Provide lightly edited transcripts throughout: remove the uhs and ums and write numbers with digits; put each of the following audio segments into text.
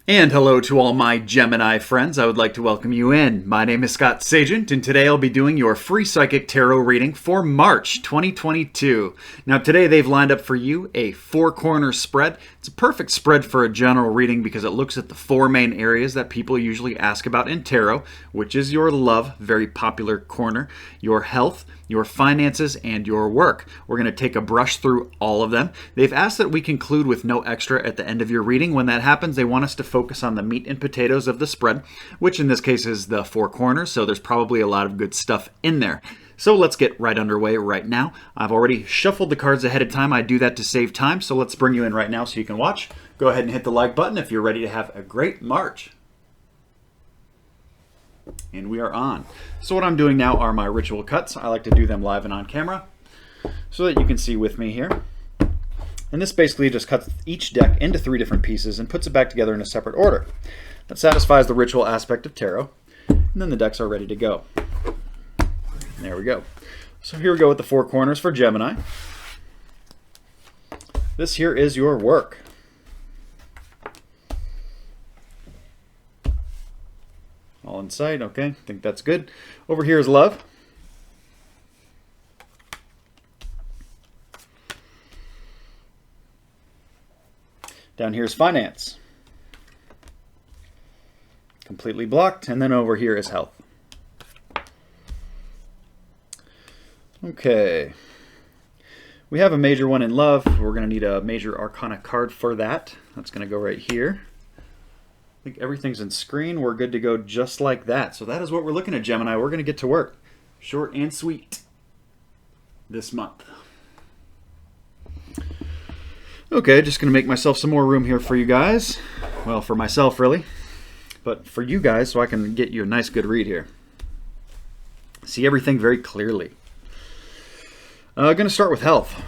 And hello to all my Gemini friends. I would like to welcome you in. My name is Scott Sagent, and today I'll be doing your free psychic tarot reading for March 2022. Now today they've lined up for you a four-corner spread. It's a perfect spread for a general reading because it looks at the four main areas that people usually ask about in tarot, which is your love, very popular corner, your health, your finances, and your work. We're going to take a brush through all of them. They've asked that we conclude with no extra at the end of your reading. When that happens, they want us to focus on the meat and potatoes of the spread, which in this case is the four corners, so there's probably a lot of good stuff in there. So let's get right underway right now. I've already shuffled the cards ahead of time. I do that to save time, so let's bring you in right now so you can watch. Go ahead and hit the like button if you're ready to have a great March. And we are on. So what I'm doing now are my ritual cuts. I like to do them live and on camera so that you can see with me here. And this basically just cuts each deck into three different pieces and puts it back together in a separate order. That satisfies the ritual aspect of tarot. And then the decks are ready to go. There we go. So here we go with the four corners for Gemini. This here is your work. All in sight, okay, I think that's good. Over here is love. Down here is finance. Completely blocked. And then over here is health. Okay. We have a major one in love. We're going to need a major arcana card for that. That's going to go right here. I think everything's in screen. We're good to go just like that. So that is what we're looking at, Gemini. We're going to get to work. Short and sweet this month. Okay, just going to make myself some more room here for you guys. Well, for myself, really. But for you guys, so I can get you a nice, good read here. See everything very clearly. Going to start with health.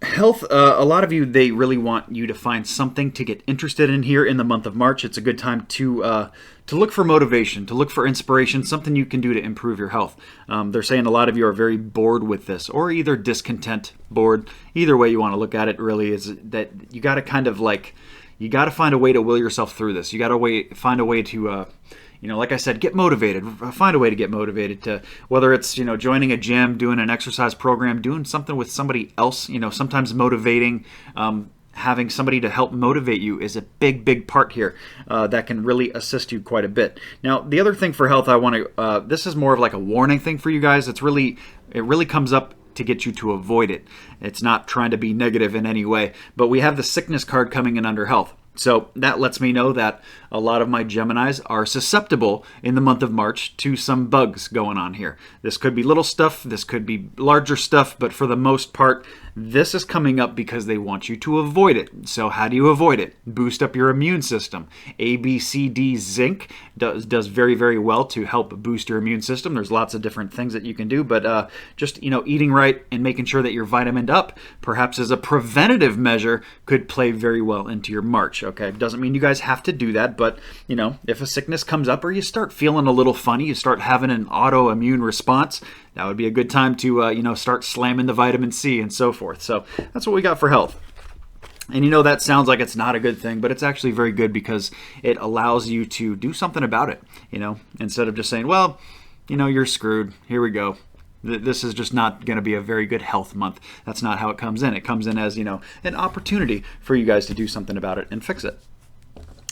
Health, a lot of you, they really want you to find something to get interested in here in the month of March. It's a good time to look for motivation, to look for inspiration, something you can do to improve your health. They're saying a lot of you are very bored with this, or either discontent, bored. Either way you want to look at it, really, is that you got to kind of like, you got to find a way to will yourself through this. You got to find a way to like I said, get motivated. Find a way to get motivated, to whether it's, joining a gym, doing an exercise program, doing something with somebody else. Sometimes motivating, having somebody to help motivate you is a big, big part here that can really assist you quite a bit. Now, the other thing for health, I want to, this is more of like a warning thing for you guys. It really comes up to get you to avoid it. It's not trying to be negative in any way, but we have the sickness card coming in under health. So that lets me know that a lot of my Geminis are susceptible in the month of March to some bugs going on here. This could be little stuff, this could be larger stuff, but for the most part, this is coming up because they want you to avoid it. So how do you avoid it? Boost up your immune system. ABCD zinc does very, very well to help boost your immune system. There's lots of different things that you can do, but just eating right and making sure that you're vitamined up, perhaps as a preventative measure, could play very well into your March. Okay, doesn't mean you guys have to do that, but if a sickness comes up or you start feeling a little funny, you start having an autoimmune response, that would be a good time to start slamming the vitamin C and so forth. So that's what we got for health. And that sounds like it's not a good thing, but it's actually very good because it allows you to do something about it, instead of just saying, well, you're screwed. Here we go. This is just not going to be a very good health month. That's not how it comes in. It comes in as, an opportunity for you guys to do something about it and fix it.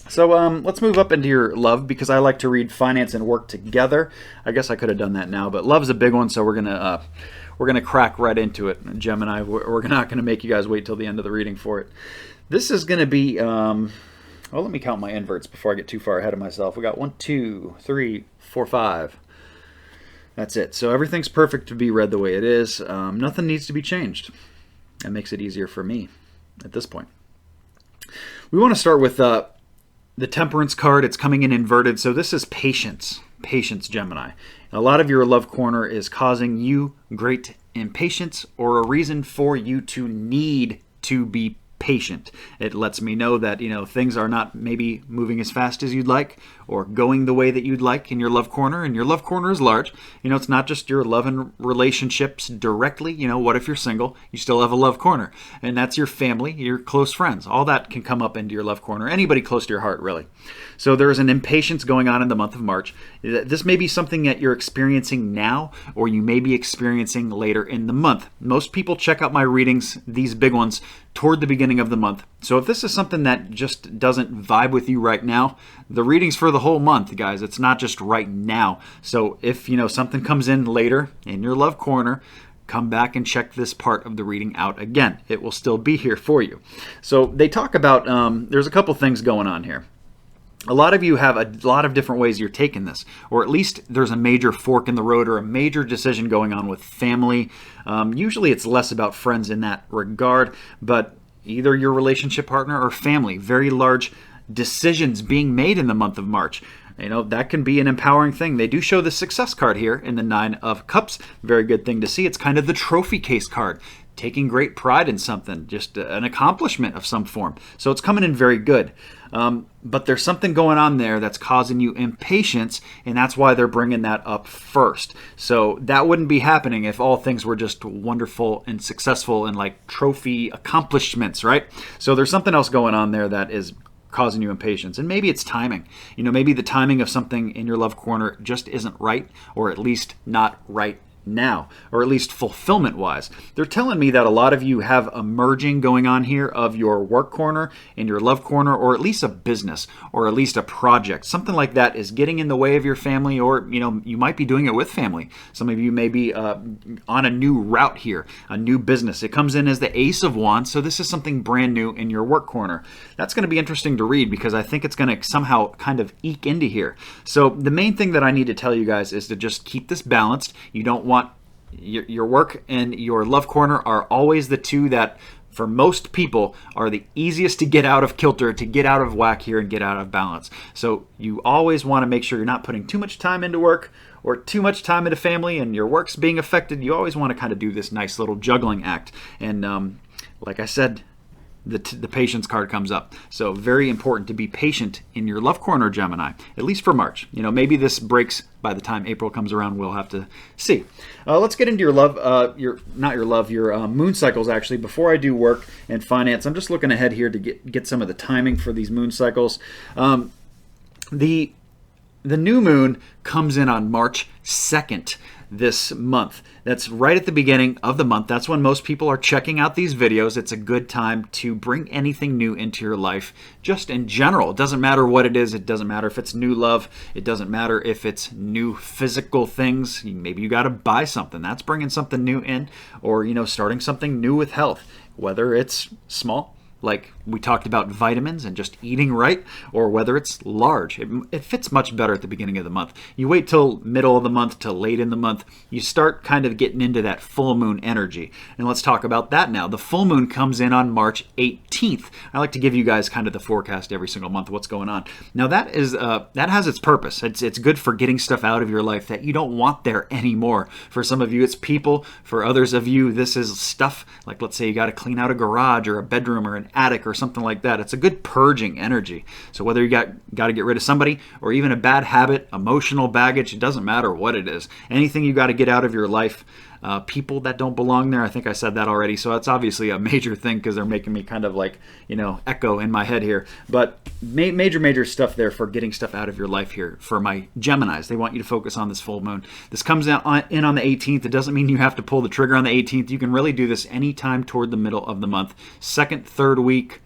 So let's move up into your love, because I like to read finance and work together. I guess I could have done that now, but love's a big one, so we're gonna crack right into it, Gemini. We're not gonna make you guys wait till the end of the reading for it. This is gonna be well, let me count my inverts before I get too far ahead of myself. We got 1, 2, 3, 4, 5. That's it. So everything's perfect to be read the way it is. Nothing needs to be changed. That makes it easier for me at this point. We want to start with the Temperance card. It's coming in inverted, so this is patience. Patience, Gemini. A lot of your love corner is causing you great impatience, or a reason for you to need to be impatient. It lets me know that, things are not maybe moving as fast as you'd like or going the way that you'd like in your love corner. And your love corner is large. It's not just your love and relationships directly. What if you're single? You still have a love corner. And that's your family, your close friends. All that can come up into your love corner. Anybody close to your heart, really. So there is an impatience going on in the month of March. This may be something that you're experiencing now, or you may be experiencing later in the month. Most people check out my readings, these big ones, toward the beginning of the month. So if this is something that just doesn't vibe with you right now, the reading's for the whole month, guys. It's not just right now. So if something comes in later in your love corner, come back and check this part of the reading out again. It will still be here for you. So they talk about, there's a couple things going on here. A lot of you have a lot of different ways you're taking this, or at least there's a major fork in the road or a major decision going on with family. Usually it's less about friends in that regard, but either your relationship partner or family. Very large decisions being made in the month of March. That can be an empowering thing. They do show the success card here in the 9 of Cups. Very good thing to see. It's kind of the trophy case card. Taking great pride in something, just an accomplishment of some form. So it's coming in very good. But there's something going on there that's causing you impatience, and that's why they're bringing that up first. So that wouldn't be happening if all things were just wonderful and successful and like trophy accomplishments, right? So there's something else going on there that is causing you impatience. And maybe it's timing. Maybe the timing of something in your love corner just isn't right, or at least not right now, or at least fulfillment wise. They're telling me that a lot of you have a merging going on here of your work corner and your love corner, or at least a business, or at least a project. Something like that is getting in the way of your family, or you might be doing it with family. Some of you may be on a new route here, a new business. It comes in as the Ace of Wands, so this is something brand new in your work corner. That's going to be interesting to read because I think it's going to somehow kind of eke into here. So the main thing that I need to tell you guys is to just keep this balanced. You don't want your work and your love corner are always the two that for most people are the easiest to get out of kilter, to get out of whack here and get out of balance. So you always want to make sure you're not putting too much time into work or too much time into family and your work's being affected. You always want to kind of do this nice little juggling act. And like I said, the patience card comes up. So very important to be patient in your love corner, Gemini, at least for March. Maybe this breaks by the time April comes around. We'll have to see. Let's get into your love, your moon cycles, actually. Before I do work and finance, I'm just looking ahead here to get some of the timing for these moon cycles. The new moon comes in on March 2nd this month. That's right at the beginning of the month. That's when most people are checking out these videos. It's a good time to bring anything new into your life, just in general. It doesn't matter what it is. It doesn't matter if it's new love. It doesn't matter if it's new physical things. Maybe you got to buy something. That's bringing something new in, or starting something new with health, whether it's small, like we talked about vitamins and just eating right, or whether it's large. It fits much better at the beginning of the month. You wait till middle of the month, till late in the month, you start kind of getting into that full moon energy. And let's talk about that now. The full moon comes in on March 18th. I like to give you guys kind of the forecast every single month of what's going on. Now that has its purpose. It's good for getting stuff out of your life that you don't want there anymore. For some of you, it's people. For others of you, this is stuff like, let's say you got to clean out a garage or a bedroom or an attic or something like that. It's a good purging energy. So whether you got to get rid of somebody or even a bad habit, emotional baggage, it doesn't matter what it is. Anything you got to get out of your life, people that don't belong there. I think I said that already. So that's obviously a major thing because they're making me kind of like, echo in my head here. But major stuff there for getting stuff out of your life here for my Geminis. They want you to focus on this full moon. This comes in on the 18th. It doesn't mean you have to pull the trigger on the 18th. You can really do this anytime toward the middle of the month. Second, third week,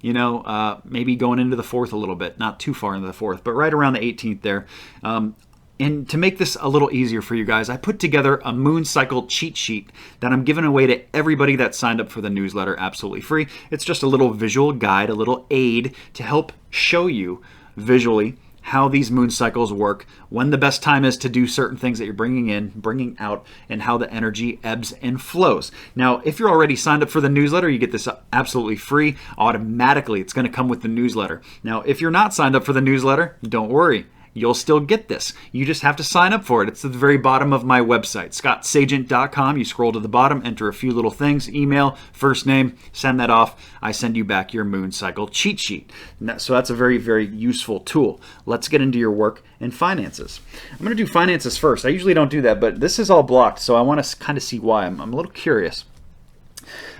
maybe going into the fourth a little bit. Not too far into the fourth, but right around the 18th there. And to make this a little easier for you guys, I put together a moon cycle cheat sheet that I'm giving away to everybody that signed up for the newsletter absolutely free. It's just a little visual guide, a little aid to help show you visually how these moon cycles work, when the best time is to do certain things that you're bringing in, bringing out, and how the energy ebbs and flows. Now, if you're already signed up for the newsletter, you get this absolutely free. Automatically, it's going to come with the newsletter. Now, if you're not signed up for the newsletter, don't worry. you'll still get this. You just have to sign up for it. It's at the very bottom of my website, scottsagent.com. You scroll to the bottom, enter a few little things, email, first name, send that off. I send you back your moon cycle cheat sheet. So that's a very, very useful tool. Let's get into your work and finances. I'm going to do finances first. I usually don't do that, but this is all blocked, so I want to kind of see why. I'm a little curious.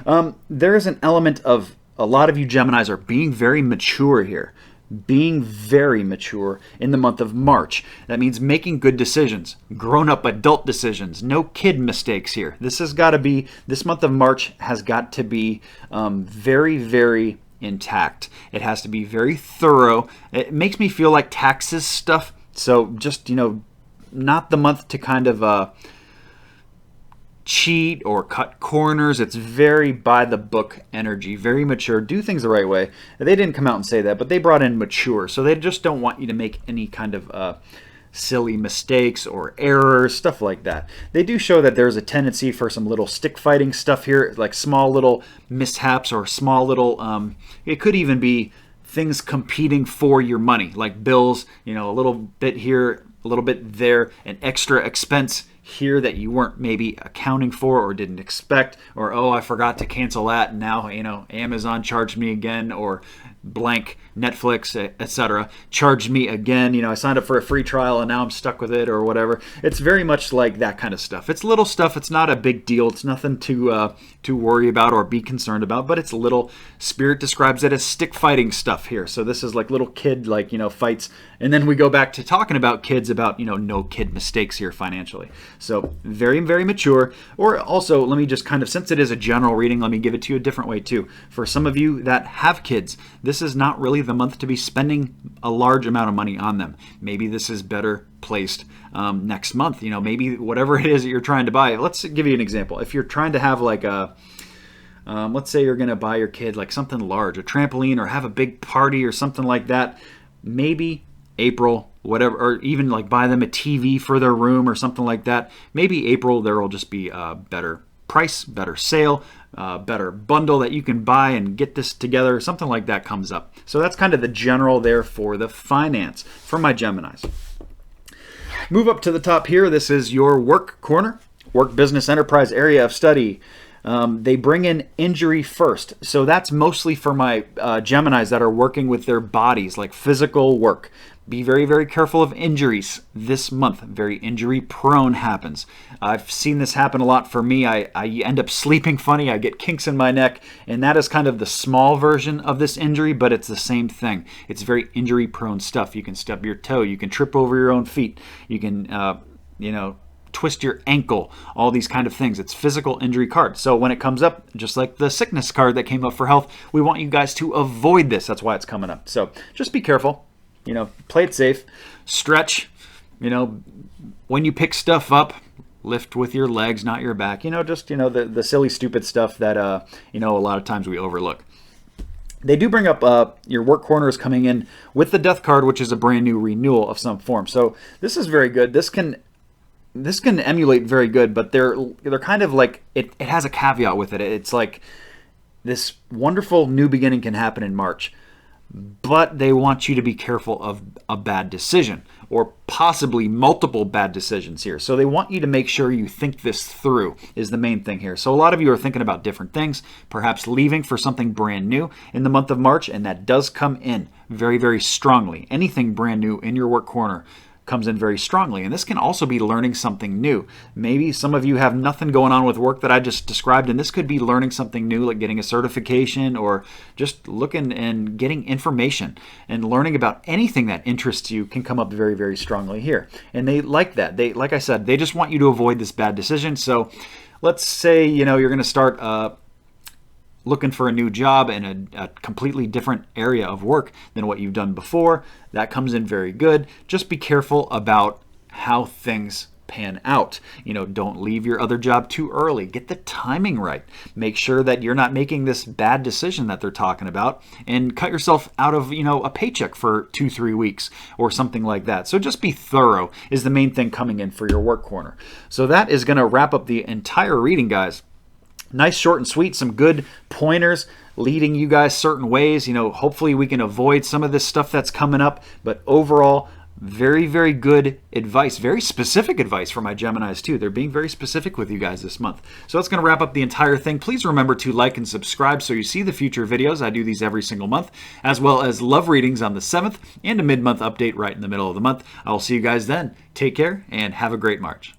There is an element of a lot of you Geminis are being very mature here. Being very mature in the month of March. That means making good decisions, grown-up adult decisions, no kid mistakes here. This month of March has got to be very, very intact. It has to be very thorough. It makes me feel like taxes stuff. So just, not the month to kind of cheat or cut corners. It's very by the book energy, very mature, do things the right way. They didn't come out and say that, but they brought in mature. So they just don't want you to make any kind of silly mistakes or errors, stuff like that. They do show that there's a tendency for some little stick fighting stuff here, like small little mishaps or small little, it could even be things competing for your money, like bills, a little bit here, a little bit there, an extra expense here that you weren't maybe accounting for or didn't expect, or I forgot to cancel that and now Amazon charged me again, or blank Netflix, etc. charged me again. I signed up for a free trial and now I'm stuck with it or whatever. It's very much like that kind of stuff. It's little stuff. It's not a big deal. It's nothing to worry about or be concerned about, but it's little. Spirit describes it as stick fighting stuff here. So this is like little kid fights, and then we go back to talking about kids about no kid mistakes here financially. So very, very mature. Or also, let me just kind of, since it is a general reading, let me give it to you a different way too. For some of you that have kids, this is not really the month to be spending a large amount of money on them. Maybe this is better placed next month. Maybe whatever it is that you're trying to buy. Let's give you an example. If you're trying to have like a, let's say you're going to buy your kid like something large, a trampoline, or have a big party or something like that, maybe April, whatever, or even like buy them a TV for their room or something like that. Maybe April, there will just be a better price, better sale, better bundle that you can buy and get this together. Something like that comes up. So that's kind of the general there for the finance for my Geminis. Move up to the top here. This is your work corner, work, business, enterprise, area of study. They bring in injury first. So that's mostly for my Geminis that are working with their bodies, like physical work. Be very, very careful of injuries this month. Very injury prone happens. I've seen this happen a lot for me. I end up sleeping funny. I get kinks in my neck, and that is kind of the small version of this injury, but it's the same thing. It's very injury prone stuff. You can stub your toe. You can trip over your own feet. You can, twist your ankle, all these kind of things. It's physical injury card. So when it comes up, just like the sickness card that came up for health, we want you guys to avoid this. That's why it's coming up. So just be careful. Play it safe. Stretch. When you pick stuff up, lift with your legs, not your back. The silly, stupid stuff that, a lot of times we overlook. They do bring up your work corner is coming in with the death card, which is a brand new renewal of some form. So this is very good. This can emulate very good, but they're kind of like, it has a caveat with it. It's like this wonderful new beginning can happen in March, but they want you to be careful of a bad decision or possibly multiple bad decisions here. So they want you to make sure you think this through is the main thing here. So a lot of you are thinking about different things, perhaps leaving for something brand new in the month of March, and that does come in very, very strongly. Anything brand new in your work corner comes in very strongly. And this can also be learning something new. Maybe some of you have nothing going on with work that I just described, and this could be learning something new, like getting a certification or just looking and getting information and learning about anything that interests you can come up very, very strongly here. And they like that. They, like I said, they just want you to avoid this bad decision. So let's say, you're going to start looking for a new job in a completely different area of work than what you've done before. That comes in very good. Just be careful about how things pan out. Don't leave your other job too early. Get the timing right. Make sure that you're not making this bad decision that they're talking about and cut yourself out of, a paycheck for 2-3 weeks or something like that. So just be thorough is the main thing coming in for your work corner. So that is going to wrap up the entire reading, guys. Nice, short and sweet, some good pointers leading you guys certain ways. Hopefully we can avoid some of this stuff that's coming up, but overall, Very, very good advice. Very specific advice for my Geminis, too. They're being very specific with you guys this month. So that's going to wrap up the entire thing. Please remember to like and subscribe so you see the future videos. I do these every single month, as well as love readings on the 7th and a mid-month update right in the middle of the month. I will see you guys then. Take care and have a great March.